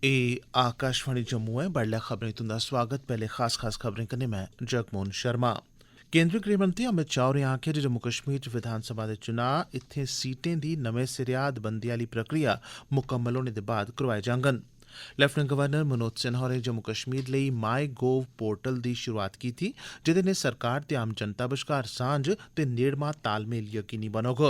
आकाशवाणी जम्मू है। बडलै खबरें तुंदा स्वागत। पैह्ले खास खबरें कन्नै मैं जगमोहन शर्मा। केंद्री गृहमंत्री अमित शाह होरें आखेआ जे जम्मू कश्मीर च विधानसभा दे चुनां इत्थें सीटें दी नमें सिरेआ हदबंदी आह्ली प्रक्रिया मुकम्मल होने दे बाद करोआए जाङन। लेफ्टिनेंट गवर्नर मनोज सिन्हा होरें जम्मू कश्मीर लेई माई गोव पोर्टल दी शुरुआत कीती, जेह्दे नै सरकार ते आम जनता बश्कार सांझ ते नेड़मा तालमेल यकीनी बनोग।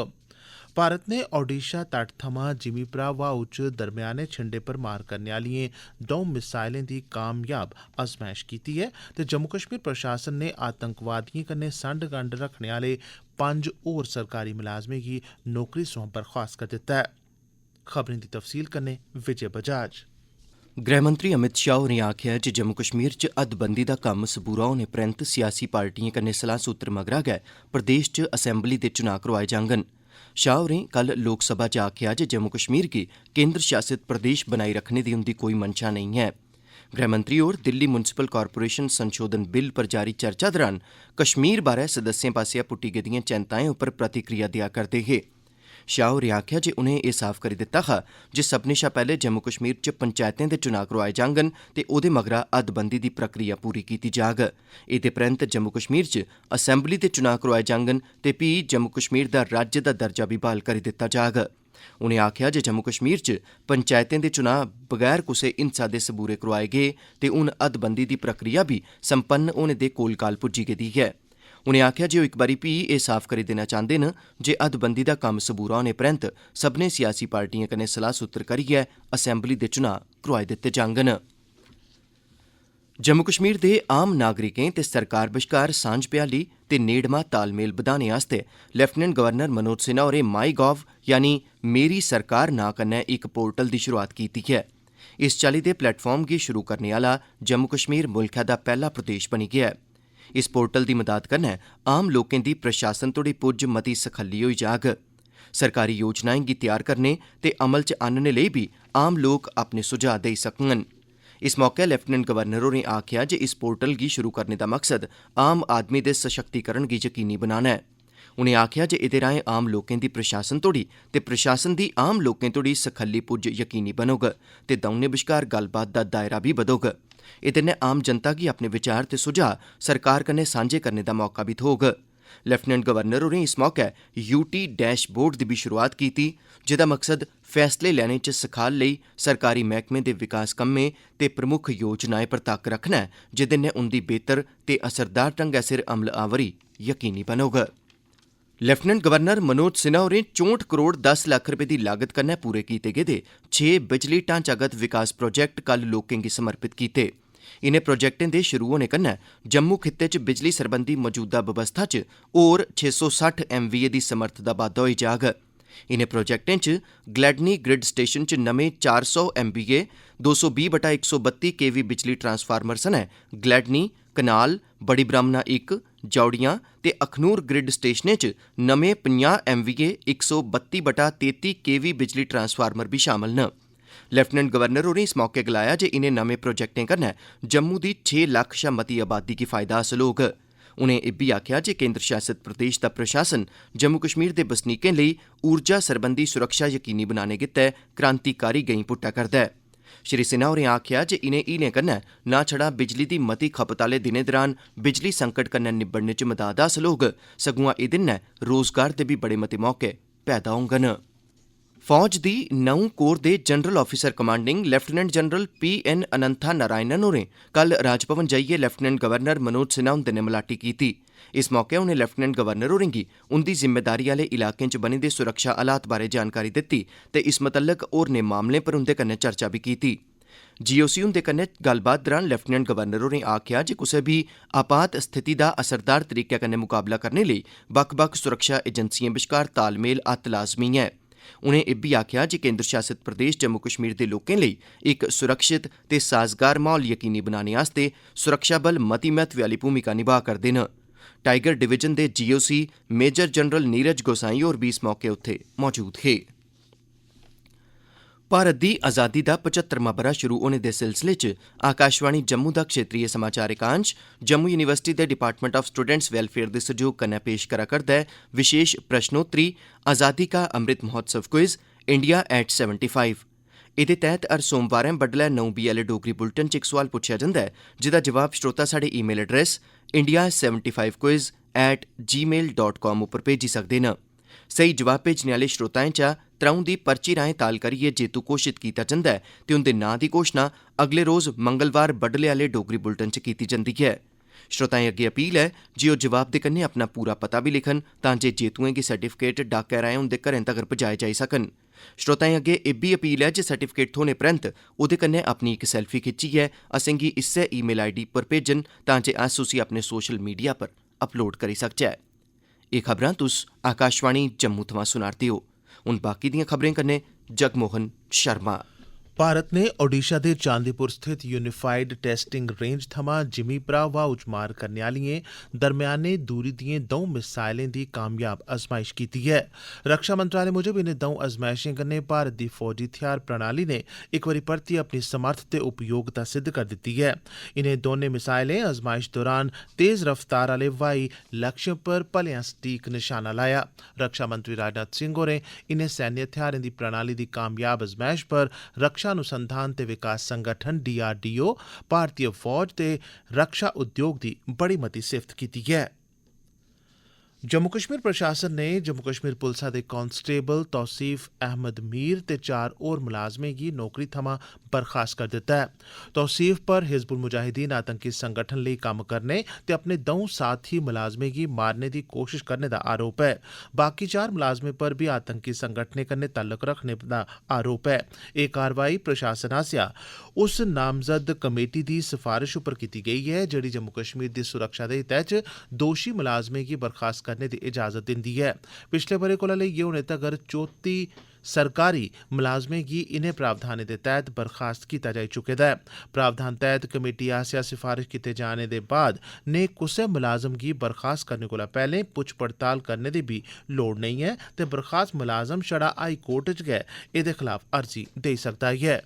भारत ने ओडिशा तट थमां जिमीपरा ब्हाऊ च दरम्याने छिंडे पर मार करने आह्लिएं दौं मिसाइलें दी कामयाब अजमैश कीती ऐ ते जम्मू कश्मीर प्रशासन ने आतंकवादिएं कन्नै संढ गंढ रखने आह्ले 5 होर सरकारी मुलाजमें गी नौकरी सोयां बर्खास्त करी दित्ता ऐ। खबरें दी तफसील कन्नै विजय बजाज। गृहमंत्री अमित शाह होरें आखेआ जे जम्मू कश्मीर च हदबंदी दा कम्म सबूरा होने परैंत सियासी पार्टिएं कन्नै सलाह सूत्र मगरा गै प्रदेश च असैम्बली दे चुनां करोआए जाङन। शाह होरें कल लोकसभा च आखेआ जे जम्मू कश्मीर गी केंद्र शासित प्रदेश बनाई रखने दी उंदी कोई मंशा नेईं ऐ। गृहमंत्री होर दिल्ली म्युनिसिपल कारपोरेशन संशोधन बिल पर जारी चर्चा दौरान कश्मीर बारै सदस्यें पास्सेआ पुट्टी गेदिएं चैंताएं उप्पर प्रतिक्रिया देआ करदे हे। शाह होरें आखेआ जे उनें एह् साफ करी दित्ता हा जे सब्भनें शा पैह्ले जम्मू कश्मीर च पंचैतें दे चुनां करोआए जाङन ते ओह्दे मगरा हदबंदी दी प्रक्रिया पूरी कीती जाग। एह्दे परैंत जम्मू कश्मीर च असैम्बली दे चुनां करोआए जाङन ते फ्ही जम्मू कश्मीर दा राज्य दा दर्जा बी ब्हाल करी दित्ता जाग। उनें आखेआ जे जम्मू कश्मीर च पंचैतें दे चुनां बगैर कुसै हिंसा दे सबूरे करोआए गे ते हून हदबंदी दी प्रक्रिया बी संपन्न होने दे कोल काल पुज्जी गेदी ऐ। उनें आखेआ जे ओह् इक बारी फ्ही एह् साफ करी देना चांह्दे न जे हदबंदी दा कम्म सबूरा होने परैंत सब्भनें सियासी पार्टिएं कन्नै सलाह सूत्र करियै असैम्बली दे चुनां करोआए दित्ते जाङन। जम्मू कश्मीर दे आम नागरिकें ते सरकार बश्कार सांझ भ्याली ते नेड़मा तालमेल बधाने आस्तै लेफ्टिनेंट गवर्नर मनोज सिन्हा होरें माई गॉव यानी मेरी सरकार नां कन्नै इक पोर्टल दी शुरुआत कीती ऐ। इस चाल्ली दे प्लेटफार्म गी शुरू करने आह्ला जम्मू कश्मीर मुल्खै दा पैह्ला प्रदेश बनी गेआ ऐ। इस पोर्टल दी मदाद कन्नै आम लोकें दी प्रशासन तोड़ी पुज्ज मती सखल्ली होई जाग। सरकारी योजनाएं गी तैयार करने ते अमल च आह्नने लेई बी आम लोक अपने सुझाऽ देई सकङन। इस मौके लेफ्टिनेंट गवर्नर होरें आखेआ जे इस पोर्टल गी शुरू करने दा मकसद आम आदमी दे सशक्तिकरण गी यकीनी बनाना ऐ। उनें आखेआ जे एह्दे राएं आम लोकें दी प्रशासन तोड़ी ते प्रशासन दी आम लोकें तोड़ी सखल्ली पुज्ज यकीनी बनोग ते दौनें बश्कार गल्लबात दा दायरा बी बधोग। एह्दे नै आम जनता गी अपने विचार ते सुझाऽ सरकार कन्नै सांझे करने दा मौका बी थ्होग। लेफ्टिनेंट गवर्नर होरें इस मौके यूटी डैशबोर्ड दी बी शुरुआत कीती, जेह्दा मकसद फैसले लैने च सखाल लेई सरकारी मैह्कमें दे विकास कम्में ते प्रमुख योजनाएं पर तक्क रखना ऐ, जेह्दे नै उंदी बेहतर ते असरदार ढंगै सिर अमलावरी यकीनी बनोग। लेफ्टिनेंट गवर्नर मनोज सिन्हा होरें 64 करोड़ 10 लक्ख रपे दी लागत कन्नै पूरे कीते गेदे 6 बिजली ढांचागत विकास प्रोजेक्ट कल लोकें गी समर्पित कीते। इनें प्रोजेक्टें दे शुरू होने कन्नै जम्मू खित्ते च बिजली सरबंधी मौजूदा बवस्था च होर 660 MVA दी समर्थ दा बाद्दा होई जाग। इनें प्रोजेक्टें च ग्लैडनी ग्रिड स्टेशन च नमें 400 MVA 220/132 KV बिजली ट्रांसफार्मर सनै ग्लैडनी, कनाल, बड़ी ब्राह्मणा 1, जौड़ियां ते अखनूर ग्रिड स्टेशनें च नमें 50 MVA 132/33 KV बिजली ट्रांसफार्मर बी शामल न। लेफ्टिनेंट गवर्नर होरें इस मौके गलाया जे इनें नमें प्रोजेक्टें कन्नै जम्मू दी 6 लक्ख शा मती आबादी गी फायदा हासल होग। उनें इब्बी आखेआ जे केंद्र शासित प्रदेश दा प्रशासन जम्मू कश्मीर दे बसनीकें लेई ऊर्जा सरबंधी सुरक्षा यकीनी बनाने गित्तै क्रांतिकारी गैंई पुट्टा करदा ऐ। श्री सिन्हा होरें आखेआ जे इनें हीलें कन्नै ना छड़ा बिजली दी मती खपत आह्ले दिनें दौरान बिजली संकट कन्नै निब्बड़ने च मदाद हासल होग, सगुआं एह्दे नै रोजगार दे बी बड़े मते मौके पैदा होङन। फौज दी 9 कोर दे general officer commanding lieutenant general PN Anantha Narayanan होरें कल राजभवन जाइयै लेफ्टिनेंट गवर्नर मनोज सिन्हा हुंदे नै मलाटी कीती। इस मौके उनें लेफ्टिनेंट गवर्नर होरें गी उंदी जिम्मेदारी आह्ले इलाकें च बने दे सुरक्षा हालात बारै जानकारी दित्ती ते इस मतल्लक होरनें मामलें पर उंदे कन्नै चर्चा बी कीती। GOC हुंदे कन्नै गल्लबात दौरान लेफ्टिनेंट गवर्नर होरें आखेआ जे कुसै बी आपात स्थिति दा असरदार तरीके कन्नै मुकाबला करने लेई बक्ख-बक्ख सुरक्षा एजेंसिएं बश्कार तालमेल अत्त लाज़मी ऐ। उनें इब्बी आखेआ जे केंद्र शासित प्रदेश जम्मू कश्मीर दे लोकें लेई इक सुरक्षित ते साजगार माहौल यकीनी बनाने आस्तै सुरक्षाबल मती महत्वै आह्ली भूमिका निभा करदे न। टाइगर डिवीजन दे GOC मेजर जनरल नीरज गोसाई होर बी इस मौके उत्थे मौजूद हे। भारत दी आज़ादी दा 75वां ब'रा शुरू होने दे सिलसिले च आकाशवाणी जम्मू दा क्षेत्रीय समाचार एकांश जम्मू यूनिवर्सिटी दे डिपार्टमेंट ऑफ स्टूडेंट्स वेलफेयर दे सहयोग कन्नै पेश करा करदा ऐ विशेष प्रश्नोत्तरी आज़ादी का Amrit Mahotsav quiz India at 75। एह्दे तैह्त हर सोमवारें बड्डलै 9 आह्ले डोगरी बुलेटिन च इक सोआल पुच्छेआ जंदा ऐ, जेह्दा जवाब श्रोता साढ़े ईमेल एड्रेस india75quiz@gmail.com उप्पर भेजी सकदे न। सही जवाब भेजने आह्ले श्रोताएं चा त्र'ऊं दी पर्ची राएं ताल करियै जेतू घोषित कीता जंदा ऐ ते उंदे नांऽ दी घोशना अगले रोज मंगलवार बड्डले आह्ले डोगरी बुलेटिन च कीती जंदी ऐ। श्रोताएं अग्गे अपील ऐ जे ओह् जवाब दे कन्नै अपना पूरा पता बी लिखन तां जे जेतुएं गी सर्टिफिकेट डाकै राएं उंदे घरें तगर पजाए जाई सकन। श्रोताएं अग्गे इब्बी अपील ऐ जे सर्टिफिकेट थ्होने परैंत ओह्दे कन्नै अपनी इक सैल्फी खिच्चियै असेंगी इस्सै ईमेल आईडी पर भेजन तां जे अस उसी अपने सोशल मीडिया पर अपलोड करी सकचै। एह् खबरां तुस आकाशवाणी जम्मू थमां सुना'रदे ओ। हून बाकी दियां खबरें कन्नै जगमोहन शर्मा। भारत ने ओडिशा दे चांदीपुर स्थित यूनिफाइड टेस्टिंग रेंज थमां जिमीं परा ब्हाऊ च मार करने आह्लिएं दरम्याने दूरी दिएं द'ऊं मिसाइलें दी कामयाब अजमाइश कीती ऐ। रक्षा मंत्रालय मूजब इनें द'ऊं अजमाइशें कन्नै भारत दी फौजी थेहार प्रणाली ने इक बारी परतियै अपनी समर्थ ते उपयोगिता सिद्ध कर दित्ती ऐ। इनें दौनें मिसाइलें अजमाइश दौरान तेज रफ्तार आह्ले ब्हाई लक्ष्यें पर भलेआं सटीक निशाना लाया। रक्षा मंत्री राजनाथ सिंह होरें इनें सैन्य थेहारें दी प्रणाली दी कामयाब अजमाइश पर रक्षा अनुसंधान ते विकास संगठन DRDO, भारतीय फौज ते रक्षा उद्योग दी बड़ी मती सिफ्त कीती ऐ। जम्मू कश्मीर प्रशासन ने जम्मू कश्मीर पुलसा दे कांस्टेबल तौसीफ अहमद मीर ते 4 होर मुलाजमें गी नौकरी थमां बर्खास्त कर दित्ता ऐ। तौसीफ पर हिजबुल मुजाहिदीन आतंकी संगठन लेई कम्म करने ते अपने द'ऊं साथी मुलाजमें गी मारने दी कोशश करने दा आरोप ऐ। बाकी 4 मुलाजमें पर बी आतंकी संगठनें कन्नै तल्लुक रखने दा आरोप ऐ। एह् कार्रवाई प्रशासन आसेआ उस नामजद कमेटी दी सिफारिश उप्पर कीती गेई ऐ जेह्ड़ी जम्मू कश्मीर दी सुरक्षा दे हितै च दोषी मुलाजमें गी बर्खास्त करने दी इजाजत दिंदी ऐ। पिछले ब'रे कोला लेइयै हुनै तगर 34 सरकारी मुलाजमें गी इनें प्रावधानें दे तैह्त बर्खास्त कीता जाई चुके दा ऐ। प्रावधान तैह्त कमेटी आसेआ सिफारिश कीते जाने दे बाद ने कुसै मुलाजम गी बर्खास्त करने कोला पैह्लें पुच्छ पड़ताल करने दी बी लोड़ नेईं ऐ ते बर्खास्त मुलाजम छड़ा हाई कोर्ट च गै एह्दे खलाफ अर्जी देई सकदा ऐ।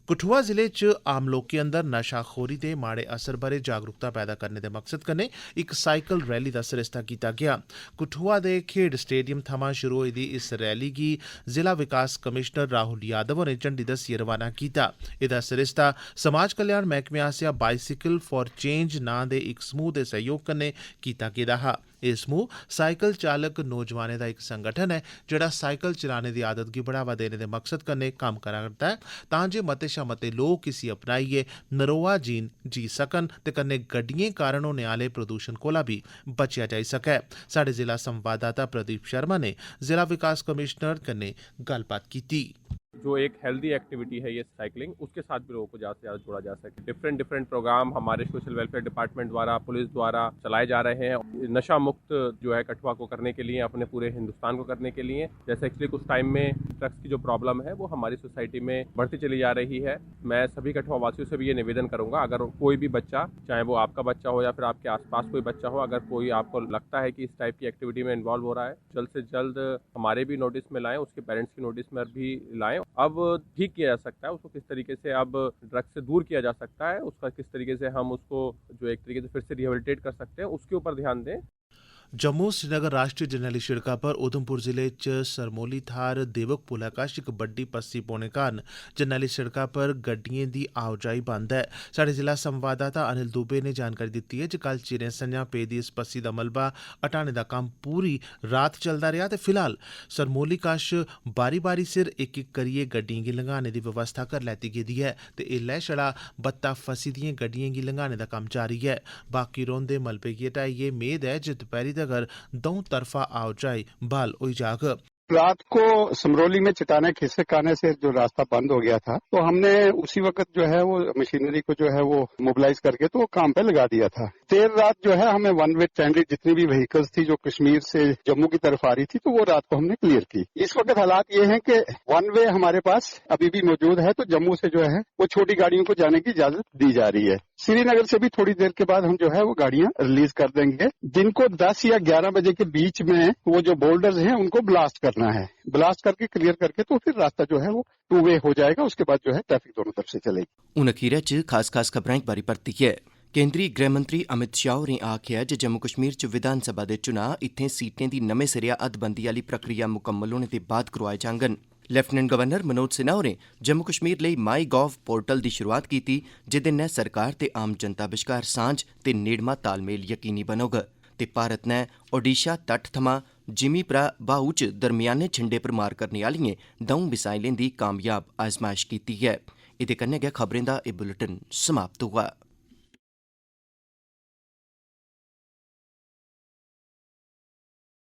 कठुआ जिले च आम लोकें अंदर नशाखोरी दे माड़े असर बारै जागरूकता पैदा करने दे मकसद कन्नै इक साइकिल रैली दा सरिस्ता कीता गेआ। कठुआ दे खेड स्टेडियम थमां शुरू होई दी इस रैली गी जिला विकास कमिशनर राहुल यादव होरें झंडी दस्सियै रवाना कीता। एह्दा सरिस्ता समाज कल्याण मैह्कमे आसेआ बाइसिकल फॉर चेंज नांऽ दे इक समूह दे सैह्योग कन्नै कीता गेदा हा। एह् समूह साइकिल चालक नौजवानें दा इक संगठन ऐ जेह्ड़ा साइकिल चलाने दी आदत गी बढ़ावा देने दे मकसद कन्नै कम्म करा करदा ऐ तां जे मते शा मते लोक इसी अपनाइयै नरोआ जीन जी सकन ते कन्नै गड्डिएं कारण होने आह्ले प्रदूषण कोला भी बचेआ जाई सकै। साढ़े जिला संवाददाता प्रदीप शर्मा ने जिला विकास कमिशनर कन्नै गल्लबात कीती। जो एक हेल्दी एक्टिविटी है ये साइकिलिंग, उसके साथ भी लोगों को ज़्यादा से ज़्यादा जोड़ा जा सके। डिफरेंट प्रोग्राम हमारे सोशल वेलफेयर डिपार्टमेंट द्वारा, पुलिस द्वारा चलाए जा रहे हैं नशा मुक्त जो है कठुआ को करने के लिए, अपने पूरे हिंदुस्तान को करने के लिए। जैसे एक्चुअली कुछ टाइम में ड्रग्स की जो प्रॉब्लम है वो हमारी सोसाइटी में बढ़ती चली जा रही है। मैं सभी कठुआ वासियों से भी ये निवेदन करूंगा, अगर कोई भी बच्चा, चाहे वो आपका बच्चा हो या फिर आपके आसपास कोई बच्चा हो, अगर कोई आपको लगता है कि इस टाइप की एक्टिविटी में इन्वॉल्व हो रहा है, जल्द से जल्द हमारे भी नोटिस में लाएं, उसके पेरेंट्स की नोटिस में भी लाएं। अब ठीक किया जा सकता है उसको, किस तरीके से अब ड्रग्स से दूर किया जा सकता है, उसका किस तरीके से हम उसको जो एक तरीके से फिर से रिहेबिलिटेट कर सकते हैं, उसके ऊपर ध्यान दें। जम्मू श्रीनगर राष्ट्रीय जरनैली शिड़का पर उधमपुर जिले च सरमोली थार देवक पुलै कश इक बड्डी पस्सी पौने कारण जरनैली शिड़का पर गड्डिएं दी आओजाई बंद ऐ। साढ़े जिला संवाददाता अनिल दुबे ने जानकारी दित्ती ऐ जे कल चिरें संझां पेदी इस पस्सी दा मलबा हटाने दा कम्म पूरी रात चलदा रेहा ते फिलहाल सरमोली कश बारी बारी सिर इक इक करियै गड्डिएं गी लंघाने दी व्यवस्था करी लैती गेदी ऐ ते ऐल्लै छड़ा बत्ता फसी दिएं गड्डिएं गी लंघाने दा कम्म जारी ऐ। बाकी रौंह्दे मलबे गी हटाइयै मेद ऐ जे दपैह्री तगर दौं तरफा आओजाई बहाल होई जाग। रात को समरौली में चट्टाने खिसक आने से जो रास्ता बंद हो गया था, तो हमने उसी वक्त जो है वो मशीनरी को जो है वो मोबिलाइज करके तो वो काम पे लगा दिया था। देर रात जो है हमें वन वे स्टैंडर्ड जितनी भी व्हीकल्स थी जो कश्मीर से जम्मू की तरफ आ रही थी, तो वो रात को हमने क्लियर की। इस वक्त हालात ये हैं कि वन वे हमारे पास अभी भी मौजूद है, तो जम्मू से जो है वो छोटी गाड़ियों को जाने की इजाजत दी जा रही है। श्रीनगर से भी थोड़ी देर के बाद हम जो है वो गाड़ियां रिलीज कर देंगे। जिनको 10 या 11 बजे के बीच में वो जो बोल्डर्स हैं उनको ब्लास्ट करना है, ब्लास्ट करके क्लियर करके तो फिर रास्ता जो है वो 2 वे हो जाएगा। उसके बाद जो है ट्रैफिक दोनों तरफ से चलेगी। हून अखीरै च खास खबरां इक बारी परती है। केंद्री गृह मंत्री अमित शाह होरें आखेआ जे जम्मू कश्मीर च विधान सभा दे चुनां इत्थें सीटें दी नमें सिरेआ हदबंदी आह्ली प्रक्रिया मुकम्मल होने दे बाद करोआए जाङन। ਲੈਫਟੀਨੈਂਟ गवर्नर मनोज सिन्हा होरें जम्मू कश्मीर लेई माई गॉव पोर्टल दी शुरुआत कीती जेह्दे नै सरकार ते आम जनता बश्कार सांझ ते नेड़मा तालमेल यकीनी बनोग ते भारत नै ओडिशा तट थमां जिमीपरा ब्हाऊ च दरम्याने छिंडे पर मार करने आह्लिएं द'ऊं मिसाइलें दी कामयाब आजमाइश कीती ऐ। एह्दे कन्नै गै खबरें दा एह् बुलेटिन समाप्त होआ।